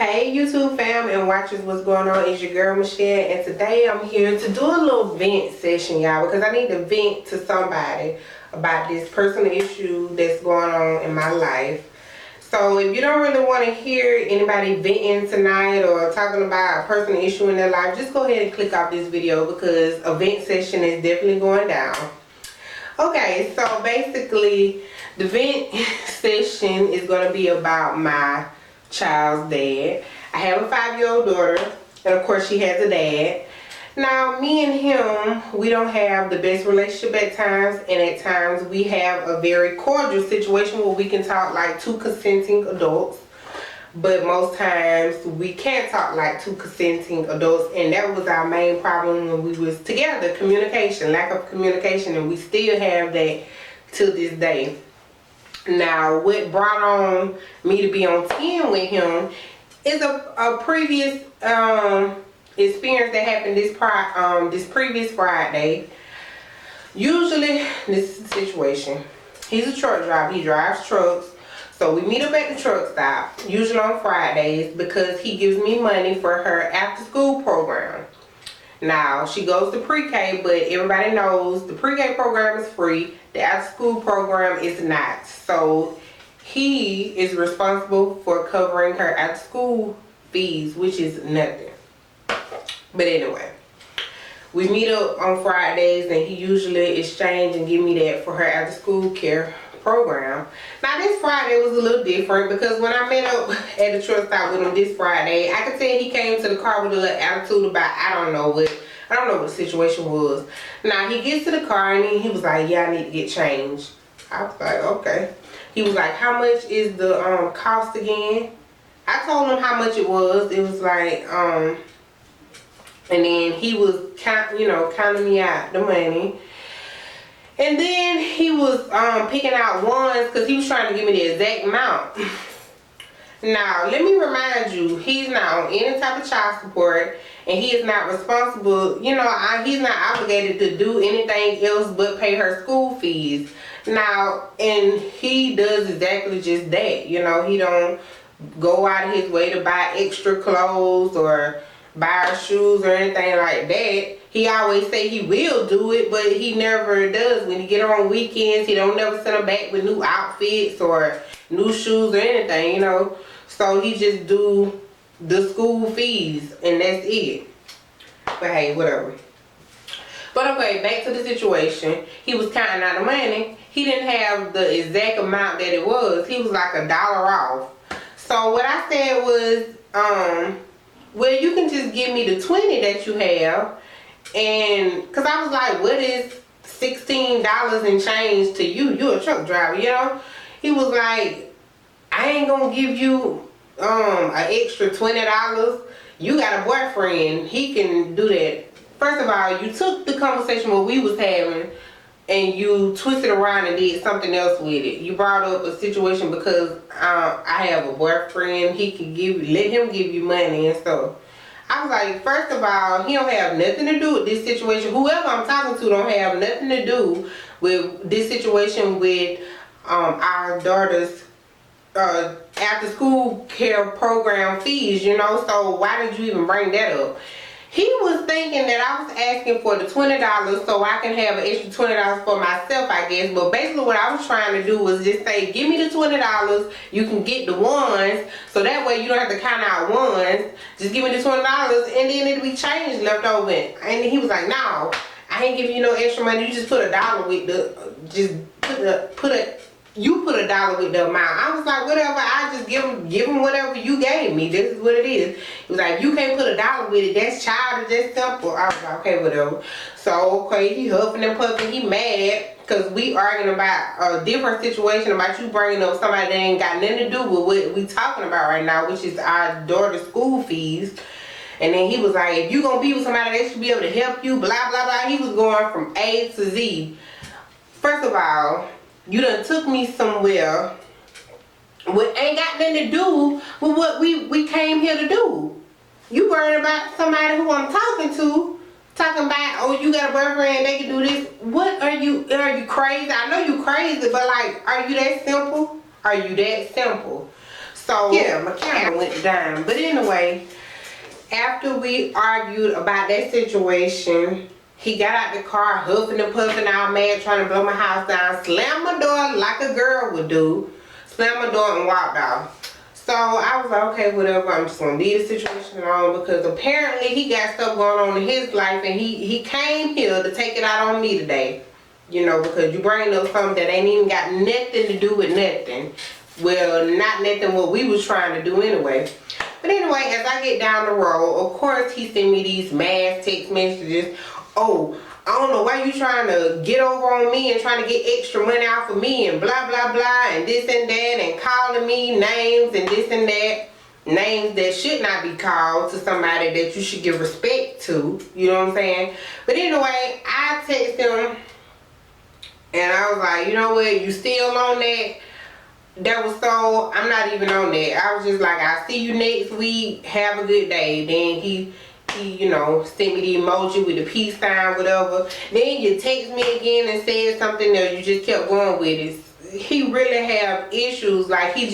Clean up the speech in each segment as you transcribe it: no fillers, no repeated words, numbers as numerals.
Hey YouTube fam and watchers, what's going on? It's your girl Michelle, and today I'm here to do a little vent session, y'all, because I need to vent to somebody about this personal issue that's going on in my life. So if you don't really want to hear anybody venting tonight or talking about a personal issue in their life, just go ahead and click off this video because a vent session is definitely going down. Okay, so basically the vent session is going to be about my child's dad. I have a 5-year-old daughter, and of course she has a dad. Now me and him, we don't have the best relationship at times, and at times we have a very cordial situation where we can talk like two consenting adults, but most times we can't talk like two consenting adults, and that was our main problem when we was together. Communication, lack of communication, and we still have that to this day. Now, what brought on me to be on 10 with him is a previous experience that happened this previous Friday. Usually, this is the situation. He's a truck driver. He drives trucks. So we meet up at the truck stop, usually on Fridays, because he gives me money for her after school program. Now, she goes to pre-K, but everybody knows the pre-K program is free. The after-school program is not. So, he is responsible for covering her after-school fees, which is nothing. But anyway, we meet up on Fridays, and he usually exchange and give me that for her after-school care program. Now, this Friday was a little different because when I met up at the truck stop with him this Friday, I could tell he came to the car with a little attitude about I don't know what the situation was. Now, he gets to the car and he was like, yeah, I need to get changed. I was like, okay. He was like, how much is the cost again? I told him how much it was. It was like, and then he was counting me out the money. And then he was picking out ones because he was trying to give me the exact amount. Now, let me remind you, he's not on any type of child support, and he is not responsible, he's not obligated to do anything else but pay her school fees. Now, and he does exactly just that. He don't go out of his way to buy extra clothes or buy her shoes or anything like that. He always say he will do it, but he never does. When he get her on weekends, he don't never send her back with new outfits or new shoes or anything, So he just do the school fees and that's it. But hey, whatever. But okay, back to the situation. He was counting out the money. He didn't have the exact amount that it was. He was like $1 off. So what I said was, well, you can just give me the 20 that you have. And because I was like, what is $16 and change to you? You're a truck driver, He was like, I ain't gonna give you an extra $20. You got a boyfriend, he can do that. First of all, you took the conversation what we was having and you twisted around and did something else with it. You brought up a situation because I have a boyfriend, he can let him give you money and stuff. I was like, first of all, he don't have nothing to do with this situation. Whoever I'm talking to don't have nothing to do with this situation with our daughter's after school care program fees, So why did you even bring that up? He was thinking that I was asking for the $20 so I can have an extra $20 for myself, I guess. But basically what I was trying to do was just say, give me the $20, you can get the ones, so that way you don't have to count out ones. Just give me the $20 and then it'll be change left over. And he was like, no, I ain't giving you no extra money. You just put $1 with you put $1 with the amount. I was like, whatever, I just give him whatever you gave me. This is what it is. He was like, you can't put $1 with it. That's childish, that's simple. I was like, okay, whatever. So, okay, he huffing and puffing. He mad because we arguing about a different situation about you bringing up somebody that ain't got nothing to do with what we talking about right now, which is our daughter's school fees. And then he was like, if you gonna be with somebody that should be able to help you, blah, blah, blah. He was going from A to Z. First of all, you done took me somewhere what ain't got nothing to do with what we came here to do. You worried about somebody who I'm talking about, oh, you got a boyfriend, they can do this. What are you crazy? I know you crazy, but like, are you that simple? Are you that simple? So yeah, my camera went down. But anyway, after we argued about that situation, he got out the car, huffing and puffing, all mad, trying to blow my house down, slammed my door like a girl would do, slammed my door and walked off. So I was like, okay, whatever, I'm just gonna leave the situation alone, because apparently he got stuff going on in his life, and he came here to take it out on me today. You know, because you bring up something that ain't even got nothing to do with nothing. Well, not nothing what we was trying to do anyway. But anyway, as I get down the road, of course he sent me these mass text messages. Oh, I don't know why you trying to get over on me and trying to get extra money out for me and blah blah blah and this and that, and calling me names and this and that. Names that should not be called to somebody that you should give respect to. You know what I'm saying? But anyway, I text him and I was like, you know what, you still on that? That was so, I'm not even on that. I was just like, I'll see you next week. Have a good day. Then he you know, sent me the emoji with the peace sign, whatever. Then you text me again and said something that you just kept going with it. He really have issues. Like he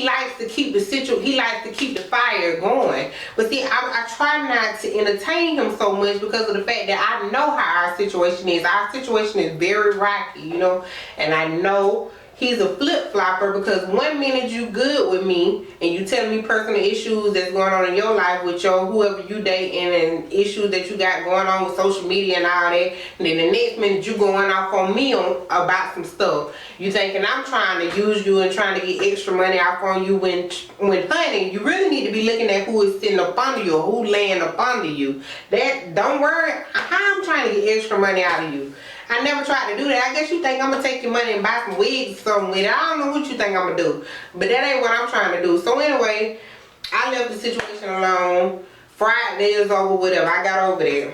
likes to keep he likes to keep the fire going. But see, I try not to entertain him so much because of the fact that I know how our situation is. Our situation is very rocky, you know, and I know he's a flip-flopper, because one minute you good with me and you tell me personal issues that's going on in your life with your whoever you dating and issues that you got going on with social media and all that, and then the next minute you going off on me about some stuff. You thinking I'm trying to use you and trying to get extra money off on you, when honey, you really need to be looking at who is sitting up under you or who laying up under you. That, don't worry how I'm trying to get extra money out of you. I never tried to do that. I guess you think I'm going to take your money and buy some wigs or something with it. I don't know what you think I'm going to do. But that ain't what I'm trying to do. So anyway, I left the situation alone. Friday is over, whatever. I got over there.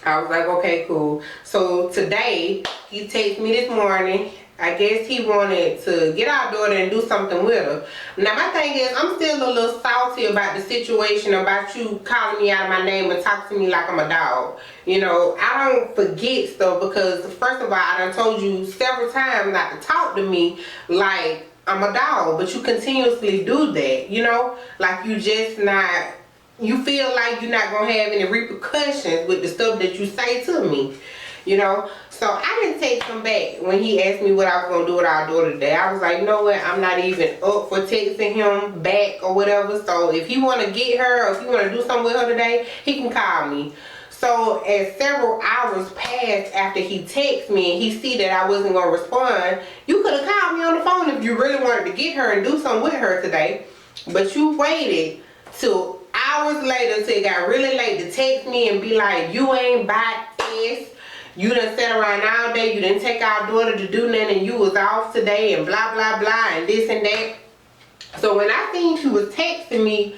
I was like, okay, cool. So today, he texted me this morning. I guess he wanted to get our daughter and do something with her. Now my thing is, I'm still a little salty about the situation, about you calling me out of my name and talking to me like I'm a dog. You know, I don't forget stuff, because first of all, I done told you several times not to talk to me like I'm a dog, but you continuously do that, you know? Like you just not, you feel like you're not gonna have any repercussions with the stuff that you say to me. You know, so I didn't text him back when he asked me what I was going to do with our daughter today. I was like, you know what, I'm not even up for texting him back or whatever. So if he want to get her, or if he want to do something with her today, he can call me. So as several hours passed after he texted me and he see that I wasn't going to respond, you could have called me on the phone if you really wanted to get her and do something with her today. But you waited till hours later till it got really late to text me and be like, you ain't bought this. You done sat around all day, you didn't take our daughter to do nothing, and you was off today and blah blah blah and this and that. So when I seen he was texting me,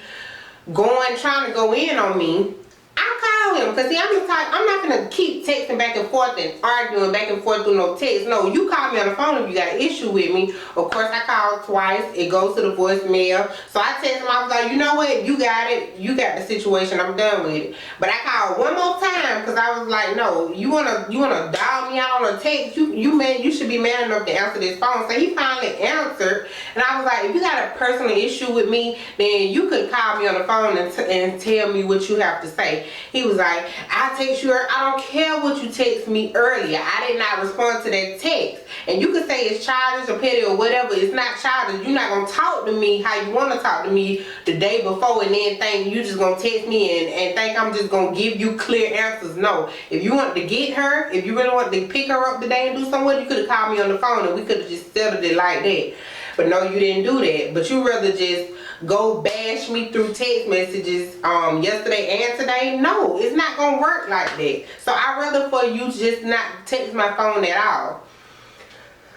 trying to go in on me, I called him, because see, I'm not gonna keep texting back and forth and arguing back and forth through no text. No, you call me on the phone if you got an issue with me. Of course, I called twice. It goes to the voicemail. So I text him, I was like, you know what? You got it. You got the situation. I'm done with it. But I called one more time, because I was like, no, you wanna dial me out on a text? You should be man enough to answer this phone. So he finally answered, and I was like, if you got a personal issue with me, then you could call me on the phone and tell me what you have to say. He was like, I'll text you. I don't care what you text me earlier. I did not respond to that text. And you can say it's childish or petty or whatever. It's not childish. You're not going to talk to me how you want to talk to me the day before and then think you just going to text me and think I'm just going to give you clear answers. No. If you want to get her, if you really want to pick her up today and do something with her, you could have called me on the phone and we could have just settled it like that. But no, you didn't do that. But you rather just go bash me through text messages yesterday and today. No, it's not gonna work like that. So I'd rather for you just not text my phone at all.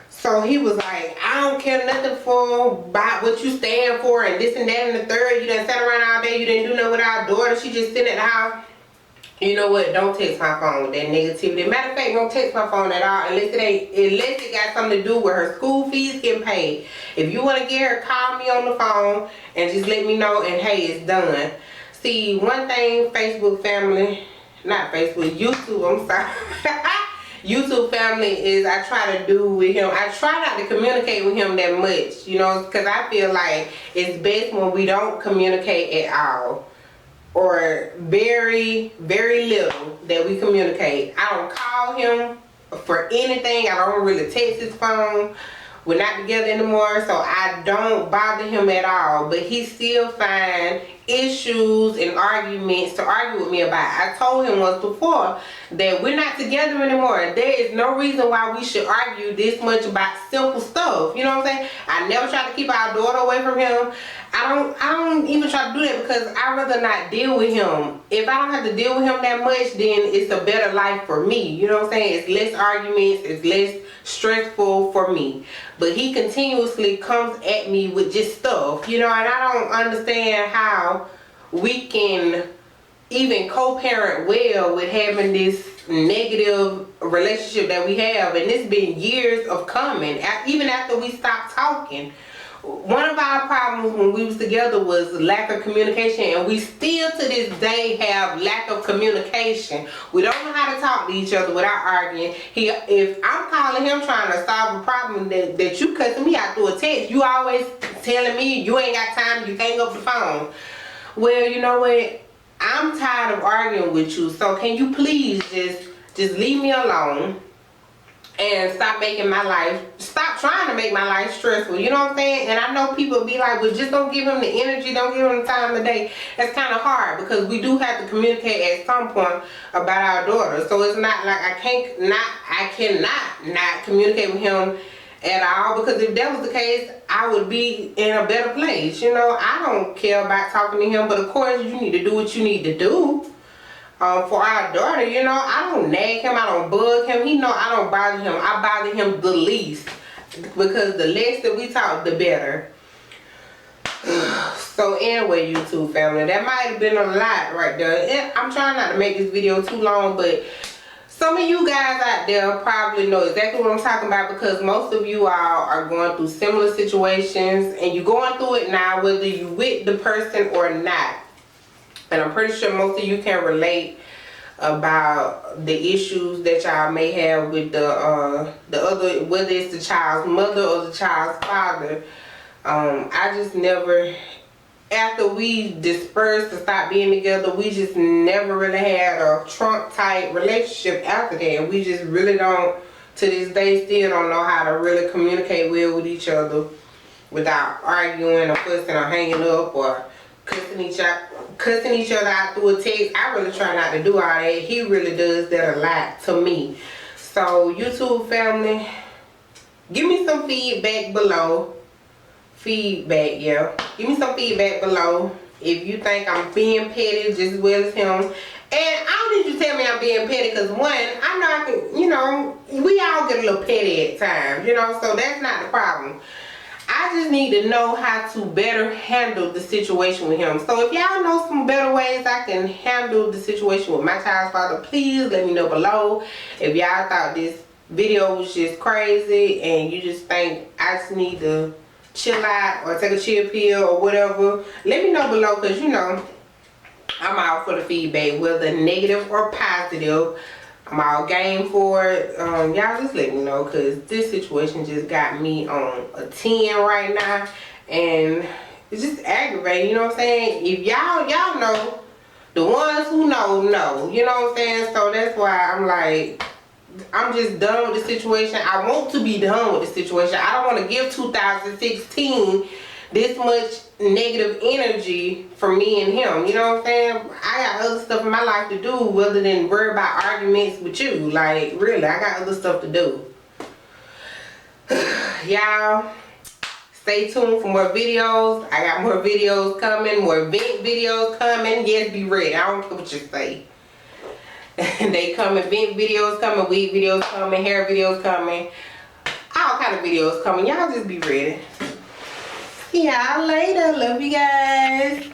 So he was like, I don't care nothing about what you stand for and this and that and the third. You done sat around all day, you didn't do nothing with our daughter. She just sitting at the house. You know what? Don't text my phone with that negativity. Matter of fact, don't text my phone at all unless it got something to do with her school fees getting paid. If you want to get her, call me on the phone and just let me know, and hey, it's done. See, one thing, Facebook family, not Facebook, YouTube, I'm sorry. YouTube family is I try to do with him. I try not to communicate with him that much, you know, because I feel like it's best when we don't communicate at all, or very, very little that we communicate. I don't call him for anything. I don't really text his phone. We're not together anymore, so I don't bother him at all. But he still find issues and arguments to argue with me about. I told him once before that we're not together anymore. There is no reason why we should argue this much about simple stuff. You know what I'm saying? I never try to keep our daughter away from him. I don't even try to do that because I'd rather not deal with him. If I don't have to deal with him that much, then it's a better life for me. You know what I'm saying? It's less arguments, it's less stressful for me. But he continuously comes at me with just stuff, you know, and I don't understand how we can even co-parent well with having this negative relationship that we have. And it's been years of coming, even after we stopped talking. One of our problems when we was together was lack of communication, and we still to this day have lack of communication. We don't know how to talk to each other without arguing. If I'm calling him trying to solve a problem that you cussing me out through a text, you always telling me you ain't got time, you hang up the phone. Well, you know what? I'm tired of arguing with you, so can you please just leave me alone and stop trying to make my life stressful, you know what I'm saying? And I know people be like, well, just don't give him the energy, don't give him the time of day. That's kind of hard because we do have to communicate at some point about our daughter. So it's not like I cannot not communicate with him at all, because if that was the case, I would be in a better place. You know, I don't care about talking to him, but of course you need to do what you need to do. For our daughter, you know, I don't nag him, I don't bug him. He know I don't bother him. I bother him the least, because the less that we talk, the better. So anyway, YouTube family, that might have been a lot right there. I'm trying not to make this video too long, but some of you guys out there probably know exactly what I'm talking about, because most of you all are going through similar situations, and you're going through it now whether you with the person or not. And I'm pretty sure most of you can relate about the issues that y'all may have with the other, whether it's the child's mother or the child's father. I just never, after we dispersed and stopped being together, we just never really had a trunk tight relationship after that. And we just really don't, to this day, still don't know how to really communicate well with each other without arguing or fussing or hanging up or cussing each other out through a text. I really try not to do all that. He really does that a lot to me. So YouTube family, give me some feedback below. Yeah. Give me some feedback below if you think I'm being petty just as well as him. And I don't need you to tell me I'm being petty, because one, I know I can, you know, we all get a little petty at times, you know, so that's not the problem. I just need to know how to better handle the situation with him. So if y'all know some better ways I can handle the situation with my child's father, please let me know below. If y'all thought this video was just crazy and you just think I just need to chill out or take a chill pill or whatever, let me know below, because you know I'm out for the feedback, whether negative or positive. I'm all game for it. Y'all just let me know, because this situation just got me on a 10 right now, and it's just aggravating, you know what I'm saying? If y'all know, the ones who know, you know what I'm saying? So that's why I'm like, I'm just done with the situation. I want to be done with the situation. I don't want to give 2016 this much negative energy for me and him, you know what I'm saying? I got other stuff in my life to do other than worry about arguments with you. Like, really, I got other stuff to do. Y'all, stay tuned for more videos. I got more videos coming, more vent videos coming. Yes, be ready. I don't care what you say. They coming, vent videos coming, weed videos coming, hair videos coming, all kind of videos coming. Y'all just be ready. See y'all later. Love you guys.